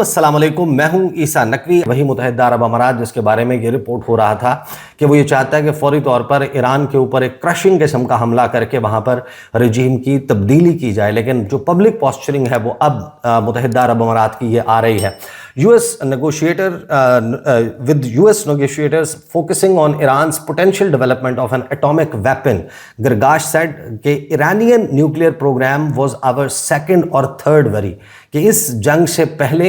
السلام علیکم، میں ہوں عیسیٰ نقوی۔ وہی متحدہ عرب امارات جس کے بارے میں یہ رپورٹ ہو رہا تھا کہ وہ یہ چاہتا ہے کہ فوری طور پر ایران کے اوپر ایک کرشنگ قسم کا حملہ کر کے وہاں پر رجیم کی تبدیلی کی جائے، لیکن جو پبلک پوسچرنگ ہے وہ اب متحدہ عرب امارات کی یہ آ رہی ہے۔ US negotiators focusing on Iran's potential development of an atomic weapon. Gargash said کہ Iranian nuclear program was our second or third worry، کہ اس جنگ سے پہلے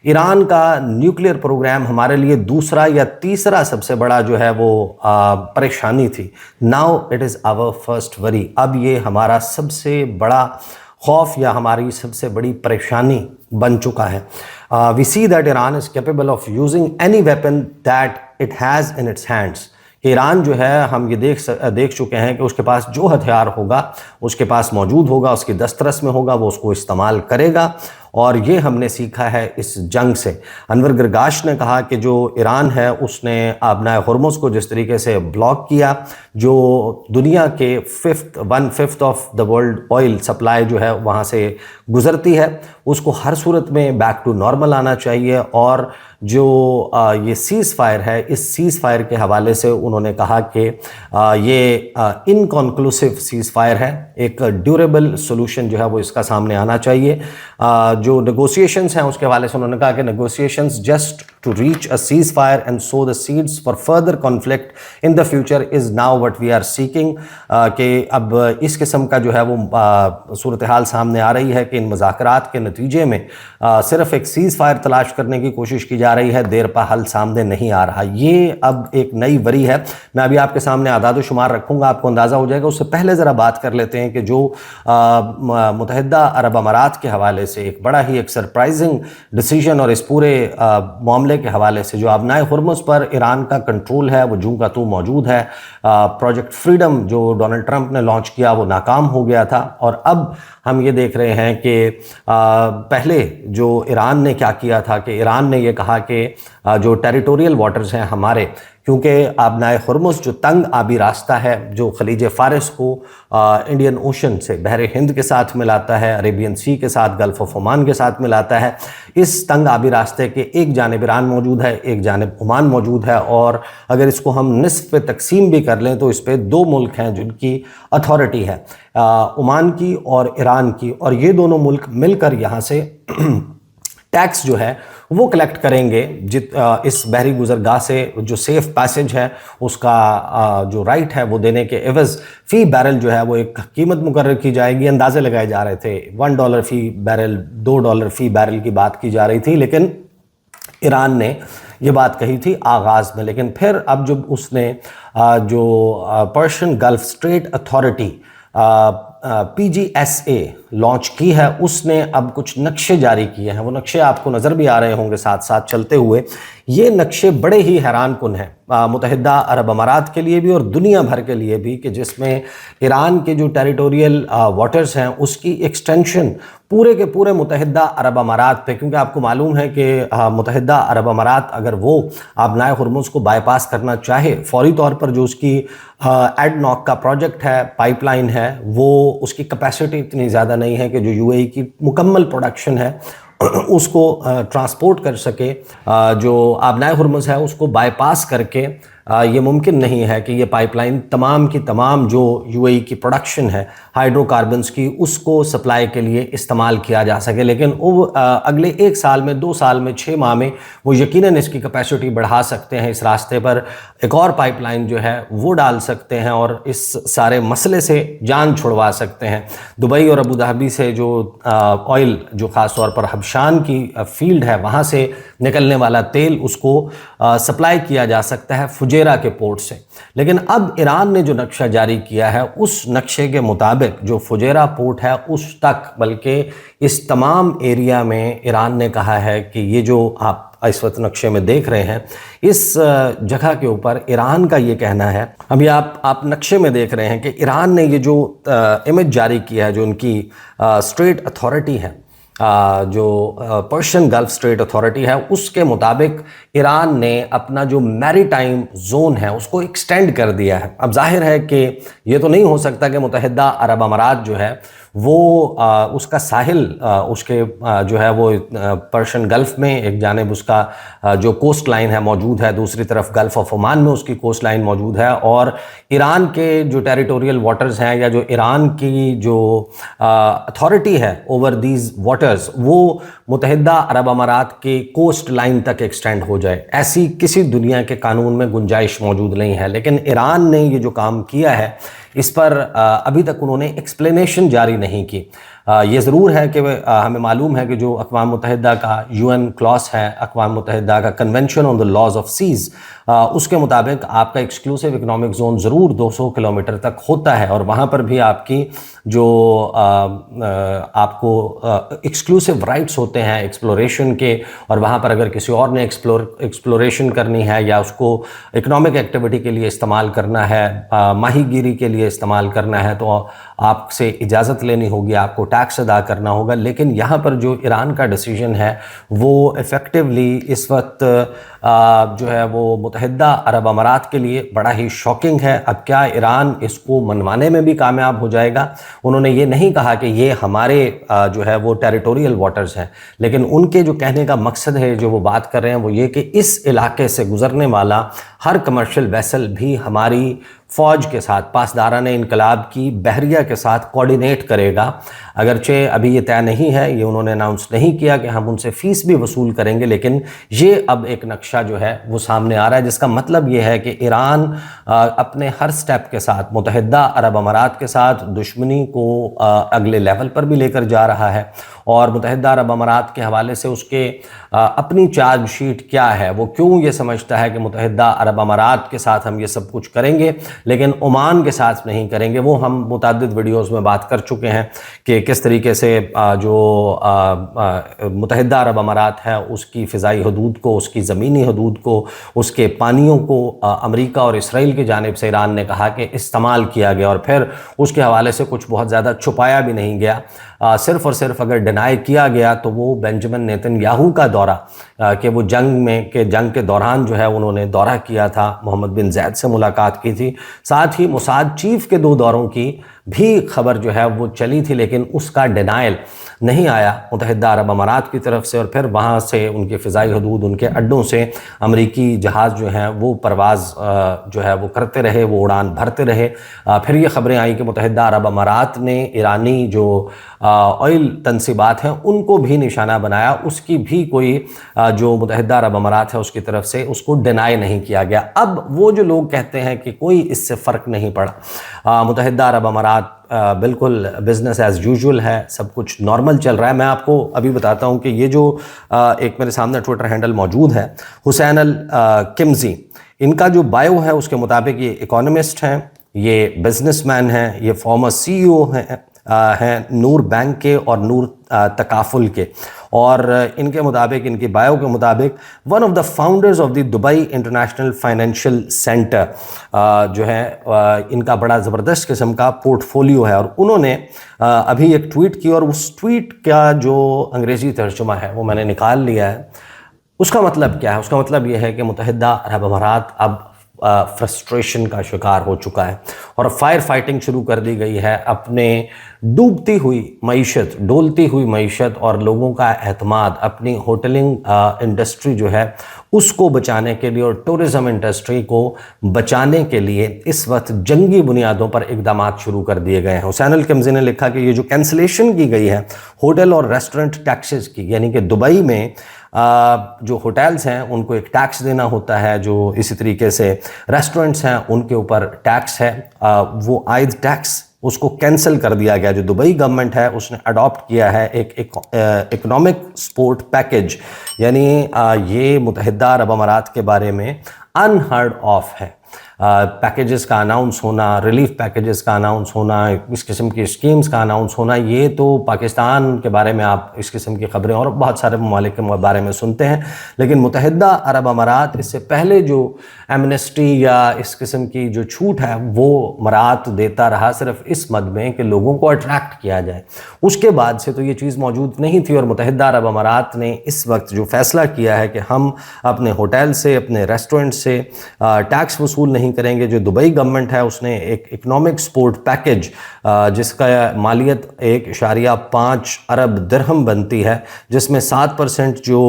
ایران کا نیوکلیئر پروگرام ہمارے لیے دوسرا یا تیسرا سب سے بڑا جو ہے وہ پریشانی تھی۔ Now it is our first worry، اب یہ ہمارا سب سے بڑا خوف یا ہماری سب سے بڑی پریشانی بن چکا ہے۔ We see that Iran is capable of using any weapon that it has in its hands، کہ ایران جو ہے ہم یہ دیکھ چکے ہیں کہ اس کے پاس جو ہتھیار ہوگا اس کے پاس موجود ہوگا، اس کی دسترس میں ہوگا، وہ اس کو استعمال کرے گا، اور یہ ہم نے سیکھا ہے اس جنگ سے۔ انور گرگاش نے کہا کہ جو ایران ہے اس نے آبنائے ہرمز کو جس طریقے سے بلاک کیا، جو دنیا کے 1/5 of the world oil supply جو ہے وہاں سے گزرتی ہے، اس کو ہر صورت میں بیک ٹو نارمل آنا چاہیے۔ اور جو یہ سیز فائر ہے، اس سیز فائر کے حوالے سے انہوں نے کہا کہ یہ انکنکلوسو سیز فائر ہے، ایک ڈیوریبل سولوشن جو ہے وہ اس کا سامنے آنا چاہیے۔ جو نیگوسیشنز ہیں اس کے حوالے سے انہوں نے کہا کہ negotiations just to reach a ceasefire and sow the seeds for further conflict in the future is now what we are seeking, کہ اب اس قسم کا جو ہے وہ صورتحال سامنے آ رہی ہے کہ ان مذاکرات کے نتیجے میں صرف ایک سیز فائر تلاش کرنے کی کوشش کی جا رہی ہے، دیر پا حل سامنے نہیں آ رہا۔ یہ اب ایک نئی وری ہے۔ میں ابھی آپ کے سامنے اعداد و شمار رکھوں گا، آپ کو اندازہ ہو جائے گا۔ اس سے پہلے ذرا بات کر لیتے ہیں کہ جو متحدہ عرب امارات کے حوالے سے ایک بڑا ہی ایک سرپرائزنگ ڈیسیژن، اور اس پورے معاملے کے حوالے سے جو آبنائے ہرمز پر ایران کا کنٹرول ہے وہ جوں کا تو موجود ہے۔ پروجیکٹ فریڈم جو ڈونلڈ ٹرمپ نے لانچ کیا وہ ناکام ہو گیا تھا، اور اب ہم یہ دیکھ رہے ہیں کہ پہلے جو ایران نے کیا کیا تھا کہ ایران نے یہ کہا کہ جو ٹیریٹوریل واٹرز ہیں ہمارے، کیونکہ آبنائے ہرمز جو تنگ آبی راستہ ہے جو خلیج فارس کو انڈین اوشن سے بحر ہند کے ساتھ ملاتا ہے، عربین سی کے ساتھ، گلف آف عمان کے ساتھ ملاتا ہے، اس تنگ آبی راستے کے ایک جانب ایران موجود ہے، ایک جانب عمان موجود ہے، اور اگر اس کو ہم نصف پہ تقسیم بھی کر لیں تو اس پہ 2 ملک ہیں جن کی اتھارٹی ہے، عمان کی اور ایران کی، اور یہ دونوں ملک مل کر یہاں سے ٹیکس جو ہے وہ کلیکٹ کریں گے۔ اس بحری گزرگاہ سے جو سیف پیسج ہے اس کا جو رائٹ ہے وہ دینے کے عوض فی بیرل جو ہے وہ ایک قیمت مقرر کی جائے گی۔ اندازے لگائے جا رہے تھے $1 فی بیرل، $2 فی بیرل کی بات کی جا رہی تھی، لیکن ایران نے یہ بات کہی تھی آغاز میں، لیکن پھر اب جب اس نے جو Persian Gulf Strait Authority PGSA launch کی ہے، اس نے اب کچھ نقشے جاری کیے ہیں۔ وہ نقشے آپ کو نظر بھی آ رہے ہوں گے ساتھ ساتھ چلتے ہوئے۔ یہ نقشے بڑے ہی حیران کن ہیں متحدہ عرب امارات کے لیے بھی اور دنیا بھر کے لیے بھی، کہ جس میں ایران کے جو ٹیریٹوریل واٹرز ہیں اس کی ایکسٹینشن پورے کے پورے متحدہ عرب امارات پہ، کیونکہ آپ کو معلوم ہے کہ متحدہ عرب امارات اگر وہ آبنائے ہرمز کو بائی پاس کرنا چاہے، فوری طور پر جو اس کی ایڈ ناک کا پروجیکٹ ہے، پائپ لائن ہے، وہ اس کی کیپیسٹی اتنی زیادہ نہیں ہے کہ جو UAE کی مکمل پروڈکشن ہے اس کو ٹرانسپورٹ کر سکے۔ جو آبنائے ہرمز ہے اس کو بائی پاس کر کے یہ ممکن نہیں ہے کہ یہ پائپ لائن تمام کی تمام جو UAE کی پروڈکشن ہے ہائیڈرو کاربنز کی اس کو سپلائی کے لیے استعمال کیا جا سکے، لیکن وہ اگلے 1 سال میں، 2 سال میں، 6 ماہ میں وہ یقیناً اس کی کیپیسٹی بڑھا سکتے ہیں، اس راستے پر ایک اور پائپ لائن جو ہے وہ ڈال سکتے ہیں اور اس سارے مسئلے سے جان چھڑوا سکتے ہیں۔ دبئی اور ابوظہبی سے جو آئل جو خاص طور پر حبشان کی فیلڈ ہے وہاں سے نکلنے والا تیل اس کو سپلائی کیا جا سکتا ہے فجیرہ کے پورٹ سے، لیکن اب ایران نے جو نقشہ جاری کیا ہے اس نقشے کے مطابق جو فجیرہ پورٹ ہے اس تک، بلکہ اس تمام ایریا میں ایران نے کہا ہے کہ یہ جو آپ اس وقت نقشے میں دیکھ رہے ہیں اس جگہ کے اوپر ایران کا یہ کہنا ہے، ابھی آپ نقشے میں دیکھ رہے ہیں کہ ایران نے یہ جو امیج جاری کیا ہے، جو ان کی اسٹریٹ اتھارٹی ہے، جو پرشین گلف اسٹریٹ اتھارٹی ہے، اس کے مطابق ایران نے اپنا جو میری ٹائم زون ہے اس کو ایکسٹینڈ کر دیا ہے۔ اب ظاہر ہے کہ یہ تو نہیں ہو سکتا کہ متحدہ عرب امارات جو ہے وہ اس کا ساحل اس کے جو ہے وہ پرشین گلف میں ایک جانب اس کا جو کوسٹ لائن ہے موجود ہے، دوسری طرف گلف آف عمان میں اس کی کوسٹ لائن موجود ہے، اور ایران کے جو ٹیریٹوریل واٹرز ہیں یا جو ایران کی جو اتھارٹی ہے اوور دیز واٹرز وہ متحدہ عرب امارات کے کوسٹ لائن تک ایکسٹینڈ ہو جائے، ایسی کسی دنیا کے قانون میں گنجائش موجود نہیں ہے۔ لیکن ایران نے یہ جو کام کیا ہے اس پر ابھی تک انہوں نے ایکسپلینیشن جاری نہیں کی۔ یہ ضرور ہے کہ ہمیں معلوم ہے کہ جو اقوام متحدہ کا UN کلاس ہے، اقوام متحدہ کا convention on the laws of seas, اس کے مطابق آپ کا ایکسکلوسیو اکنامک زون ضرور 200 کلومیٹر تک ہوتا ہے، اور وہاں پر بھی آپ کی جو آپ کو ایکسکلوسیو رائٹس ہوتے ہیں ایکسپلوریشن کے، اور وہاں پر اگر کسی اور نے ایکسپلوریشن کرنی ہے یا اس کو اکنامک ایکٹیویٹی کے لیے استعمال کرنا ہے، ماہی گیری کے لیے استعمال کرنا ہے، تو آپ سے اجازت لینی ہوگی، آپ کو ٹیکس ادا کرنا ہوگا۔ لیکن یہاں پر جو ایران کا ڈیسیجن ہے وہ ایفیکٹولی اس وقت جو ہے وہ متحدہ عرب امارات کے لیے بڑا ہی شاکنگ ہے۔ اب کیا ایران اس کو منوانے میں بھی کامیاب ہو جائے گا؟ انہوں نے یہ نہیں کہا کہ یہ ہمارے جو ہے وہ ٹیریٹوریل واٹرز ہیں، لیکن ان کے جو کہنے کا مقصد ہے، جو وہ بات کر رہے ہیں، وہ یہ کہ اس علاقے سے گزرنے والا ہر کمرشل ویسل بھی ہماری فوج کے ساتھ، پاسداران انقلاب کی بحریہ کے ساتھ کوارڈینیٹ کرے گا۔ اگرچہ ابھی یہ طے نہیں ہے، یہ انہوں نے اناؤنس نہیں کیا کہ ہم ان سے فیس بھی وصول کریں گے، لیکن یہ اب ایک نقشہ جو ہے وہ سامنے آ رہا ہے، جس کا مطلب یہ ہے کہ ایران اپنے ہر سٹیپ کے ساتھ متحدہ عرب امارات کے ساتھ دشمنی کو اگلے لیول پر بھی لے کر جا رہا ہے، اور متحدہ عرب امارات کے حوالے سے اس کے اپنی چارج شیٹ کیا ہے، وہ کیوں یہ سمجھتا ہے کہ متحدہ عرب امارات کے ساتھ ہم یہ سب کچھ کریں گے لیکن عمان کے ساتھ نہیں کریں گے۔ وہ ہم متعدد ویڈیوز میں بات کر چکے ہیں کہ کس طریقے سے جو متحدہ عرب امارات ہے اس کی فضائی حدود کو، اس کی زمینی حدود کو، اس کے پانیوں کو امریکہ اور اسرائیل کی جانب سے ایران نے کہا کہ استعمال کیا گیا، اور پھر اس کے حوالے سے کچھ بہت زیادہ چھپایا بھی نہیں گیا۔ صرف اور صرف اگر ڈینائی کیا گیا تو وہ بنجمن نیتن یاہو کا دورہ کہ وہ جنگ کے دوران جو ہے انہوں نے دورہ کیا تھا، محمد بن زید سے ملاقات کی تھی، ساتھ ہی موساد چیف کے 2 دوروں کی بھی خبر جو ہے وہ چلی تھی، لیکن اس کا ڈینائل نہیں آیا متحدہ عرب امارات کی طرف سے، اور پھر وہاں سے ان کے فضائی حدود، ان کے اڈوں سے امریکی جہاز جو ہیں وہ پرواز جو ہے وہ کرتے رہے، وہ اڑان بھرتے رہے۔ پھر یہ خبریں آئیں کہ متحدہ عرب امارات نے ایرانی جو آئل تنصیبات ہیں ان کو بھی نشانہ بنایا، اس کی بھی کوئی جو متحدہ عرب امارات ہے اس کی طرف سے اس کو ڈینائی نہیں کیا گیا۔ اب وہ جو لوگ کہتے ہیں کہ کوئی اس سے فرق نہیں پڑا، متحدہ عرب امارات بالکل بزنس ایز یوزول ہے، سب کچھ نارمل چل رہا ہے۔ میں آپ کو ابھی بتاتا ہوں کہ یہ جو ایک میرے سامنے ٹویٹر ہینڈل موجود ہے، حسین الکمزی، ان کا جو بایو ہے اس کے مطابق یہ اکانومسٹ ہیں، یہ بزنس مین ہیں، یہ فارمر CEO ہیں نور بینک کے اور نور تکافل کے، اور ان کے مطابق، ان کی بایو کے مطابق one of the founders of the Dubai international financial centre جو ہے ان کا بڑا زبردست قسم کا پورٹ فولیو ہے، اور انہوں نے ابھی ایک ٹویٹ کی، اور اس ٹویٹ کا جو انگریزی ترجمہ ہے وہ میں نے نکال لیا ہے۔ اس کا مطلب کیا ہے؟ اس کا مطلب یہ ہے کہ متحدہ عرب امارات اب فرسٹریشن کا شکار ہو چکا ہے، اور فائر فائٹنگ شروع کر دی گئی ہے اپنے ڈوبتی ہوئی معیشت، ڈولتی ہوئی معیشت اور لوگوں کا اعتماد، اپنی ہوٹلنگ انڈسٹری جو ہے اس کو بچانے کے لیے اور ٹورزم انڈسٹری کو بچانے کے لیے اس وقت جنگی بنیادوں پر اقدامات شروع کر دیے گئے ہیں۔ حسین الکمزی نے لکھا کہ یہ جو کینسلیشن کی گئی ہے ہوٹل اور ریسٹورنٹ ٹیکسز کی، یعنی کہ دبئی میں جو ہوٹلز ہیں ان کو ایک ٹیکس دینا ہوتا ہے، جو اسی طریقے سے ریسٹورنٹس ہیں ان کے اوپر ٹیکس ہے، وہ عائد ٹیکس اس کو کینسل کر دیا گیا۔ جو دبئی گورنمنٹ ہے اس نے اڈاپٹ کیا ہے ایک اکنامک سپورٹ پیکج، یعنی یہ متحدہ عرب امارات کے بارے میں انہرڈ آف ہے۔ پیکیجز کا اناؤنس ہونا، ریلیف پیکیجز کا اناؤنس ہونا، اس قسم کی اسکیمز کا اناؤنس ہونا، یہ تو پاکستان کے بارے میں آپ اس قسم کی خبریں اور بہت سارے ممالک کے بارے میں سنتے ہیں، لیکن متحدہ عرب امارات اس سے پہلے جو ایمنسٹی یا اس قسم کی جو چھوٹ ہے وہ مراعات دیتا رہا صرف اس مد میں کہ لوگوں کو اٹریکٹ کیا جائے۔ اس کے بعد سے تو یہ چیز موجود نہیں تھی، اور متحدہ عرب امارات نے اس وقت جو فیصلہ کیا ہے کہ ہم اپنے ہوٹل سے، اپنے ریسٹورنٹ سے ٹیکس وصول نہیں نہیں کریں گے. جو دبئی گورنمنٹ ہے اس نے ایک اکنامک سپورٹ پیکج جس کا مالیت 1.5 ارب درہم بنتی ہے، جس میں 7% جو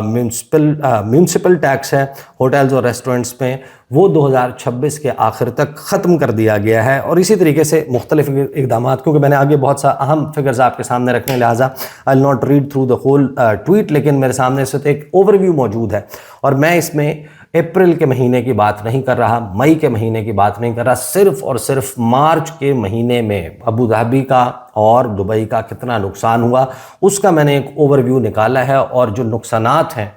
میونسپل ٹیکس ہے ہوٹلز اور ریسٹورنٹس میں، وہ 2026 کے آخر تک ختم کر دیا گیا ہے. اور اسی طریقے سے مختلف اقدامات، کیونکہ میں نے آگے بہت سا اہم فگرز آپ کے سامنے رکھنے، لہٰذا I'll not read through the whole tweet، لیکن میرے سامنے اس وقت ایک اوور ویو موجود ہے، اور میں اس میں اپریل کے مہینے کی بات نہیں کر رہا، مئی کے مہینے کی بات نہیں کر رہا، صرف اور صرف مارچ کے مہینے میں ابو ظہبی کا اور دبئی کا کتنا نقصان ہوا اس کا میں نے ایک اوور ویو نکالا ہے. اور جو نقصانات ہیں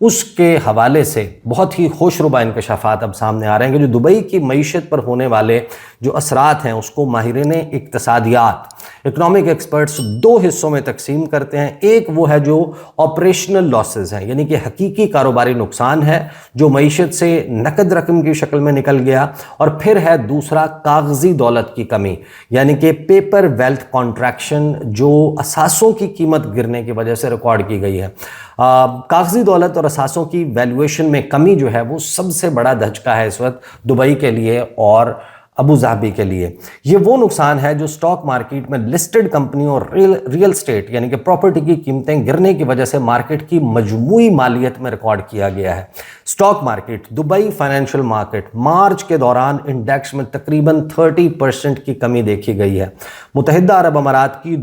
اس کے حوالے سے بہت ہی خوش ربا انکشافات اب سامنے آ رہے ہیں کہ جو دبئی کی معیشت پر ہونے والے جو اثرات ہیں اس کو ماہرین اقتصادیات، اکنامک ایکسپرٹس 2 حصوں میں تقسیم کرتے ہیں. ایک وہ ہے جو آپریشنل لاسز ہیں، یعنی کہ حقیقی کاروباری نقصان ہے جو معیشت سے نقد رقم کی شکل میں نکل گیا، اور پھر ہے دوسرا کاغذی دولت کی کمی، یعنی کہ پیپر ویلتھ کانٹریکشن جو اثاثوں کی قیمت گرنے کی وجہ سے ریکارڈ کی گئی ہے. کاغذی دولت اور اثاثوں کی ویلیویشن میں کمی جو ہے وہ سب سے بڑا دھچکا ہے اس وقت دبئی کے لیے اور ابو ظہبی کے لیے. یہ وہ نقصان ہے جو سٹاک مارکیٹ میں لسٹڈ کمپنیوں اور ریل اسٹیٹ یعنی کہ پراپرٹی کی قیمتیں گرنے کی وجہ سے مارکیٹ کی مجموعی مالیت میں ریکارڈ کیا گیا ہے. Stock market, Dubai financial market, March کے دوران انڈیکس میں تقریباً 30% کی کمی دیکھی گئی ہے. متحدہ عرب امارات کی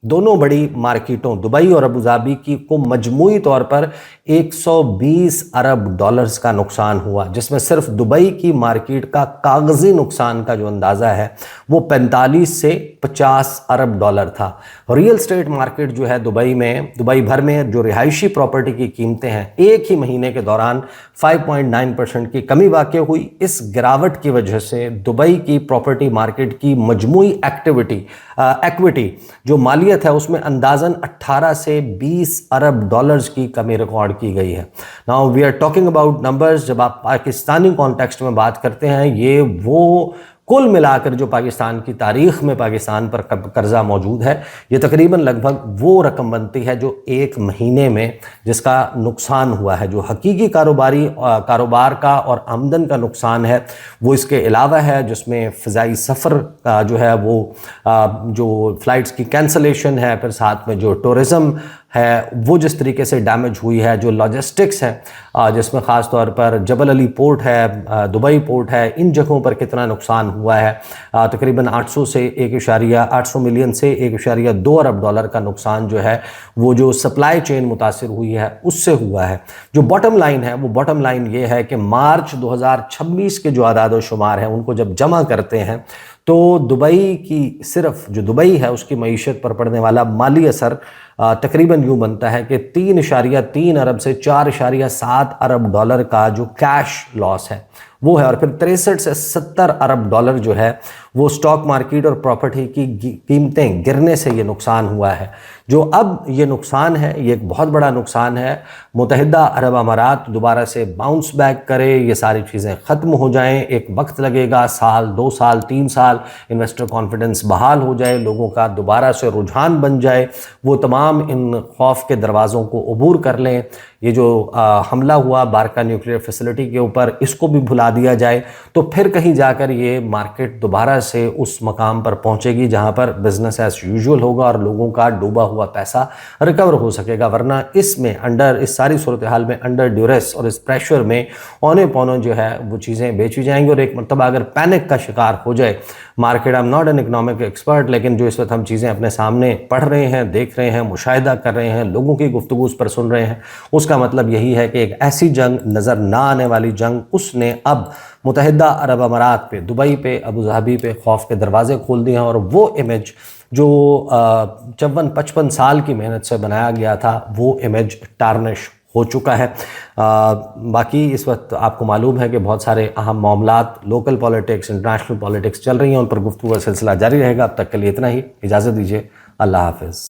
دونوں بڑی مارکیٹوں دبئی اور ابو ظہبی کی کو مجموعی طور پر 120 ارب ڈالرز کا نقصان ہوا، جس میں صرف دبئی کی مارکیٹ کا کاغذی نقصان کا جو اندازہ ہے وہ 45 سے 50 ارب ڈالر تھا. ریل اسٹیٹ مارکیٹ جو ہے دبئی بھر میں جو رہائشی پراپرٹی کی قیمتیں ہیں، ایک ہی مہینے کے دوران 5.9% کی کمی واقع ہوئی. اس گراوٹ کی وجہ سے دبئی کی پراپرٹی مارکیٹ کی مجموعی ایکویٹی جو مالیت ہے اس میں اندازاً 18 سے 20 ارب ڈالرز کی کمی ریکارڈ کی گئی ہے. Now we are talking about numbers. جب آپ پاکستانی کانٹیکسٹ میں بات کرتے ہیں، یہ وہ کل ملا کر جو پاکستان کی تاریخ میں پاکستان پر قرضہ موجود ہے، یہ تقریباً لگ بھگ وہ رقم بنتی ہے جو ایک مہینے میں جس کا نقصان ہوا ہے. جو حقیقی کاروبار کا اور آمدن کا نقصان ہے وہ اس کے علاوہ ہے، جس میں فضائی سفر کا جو ہے وہ جو فلائٹس کی کینسلیشن ہے، پھر ساتھ میں جو ٹورزم ہے وہ جس طریقے سے ڈیمیج ہوئی ہے، جو لاجسٹکس ہے جس میں خاص طور پر جبل علی پورٹ ہے، دبئی پورٹ ہے، ان جگہوں پر کتنا نقصان ہوا ہے. تقریباً 800 ملین سے 1.2 ارب ڈالر کا نقصان جو ہے وہ جو سپلائی چین متاثر ہوئی ہے اس سے ہوا ہے. جو باٹم لائن ہے وہ باٹم لائن یہ ہے کہ مارچ 2026 کے جو اعداد و شمار ہیں ان کو جب جمع کرتے ہیں تو دبئی کی صرف جو دبئی ہے اس کی معیشت پر پڑنے والا مالی اثر تقریباً یوں بنتا ہے کہ 3.3 ارب سے 4.7 ارب ڈالر کا جو کیش لاس ہے وہ ہے، اور پھر 63 سے 70 ارب ڈالر جو ہے وہ سٹاک مارکیٹ اور پراپرٹی کی قیمتیں گرنے سے یہ نقصان ہوا ہے. جو اب یہ نقصان ہے یہ ایک بہت بڑا نقصان ہے. متحدہ عرب امارات دوبارہ سے باؤنس بیک کرے، یہ ساری چیزیں ختم ہو جائیں، ایک وقت لگے گا، 1 2 سال 3 سال، انویسٹر کانفیڈنس بحال ہو جائے، لوگوں کا دوبارہ سے رجحان بن جائے، وہ تمام ان خوف کے دروازوں کو عبور کر لیں. یہ جو حملہ ہوا بارکا نیوکلیئر فیسلٹی کے اوپر، اس کو بھی بھلا دیا جائے تو پھر کہیں جا کر یہ مارکیٹ دوبارہ سے اس مقام پر پہنچے گی جہاں پر بزنس ایز یوزول ہوگا اور لوگوں کا ڈوبا ہوا پیسہ ریکور ہو سکے گا. ورنہ اس ساری صورتحال میں انڈر ڈیوریس اور اس پریشر میں اونے پونے جو ہے وہ چیزیں بیچی جائیں گی. اور ایک مرتبہ اگر پینک کا شکار ہو جائے market, I am not an economic expert, لیکن جو اس وقت ہم چیزیں اپنے سامنے پڑھ رہے ہیں، دیکھ رہے ہیں، مشاہدہ کر رہے ہیں، لوگوں کی گفتگو اس پر سن رہے ہیں، اس کا مطلب یہی ہے کہ ایک ایسی جنگ، نظر نہ آنے والی جنگ، اس نے اب متحدہ عرب امارات پہ، دبئی پہ، ابو ظہبی پہ خوف کے دروازے کھول دیے ہیں. اور وہ امیج جو 54-55 سال کی محنت سے بنایا گیا تھا وہ امیج ٹارنش ہو چکا ہے. باقی اس وقت آپ کو معلوم ہے کہ بہت سارے اہم معاملات، لوکل پالیٹکس، انٹرنیشنل پالیٹکس چل رہی ہیں، ان پر گفتگو کا سلسلہ جاری رہے گا. اب تک کے لیے اتنا ہی، اجازت دیجیے، اللہ حافظ.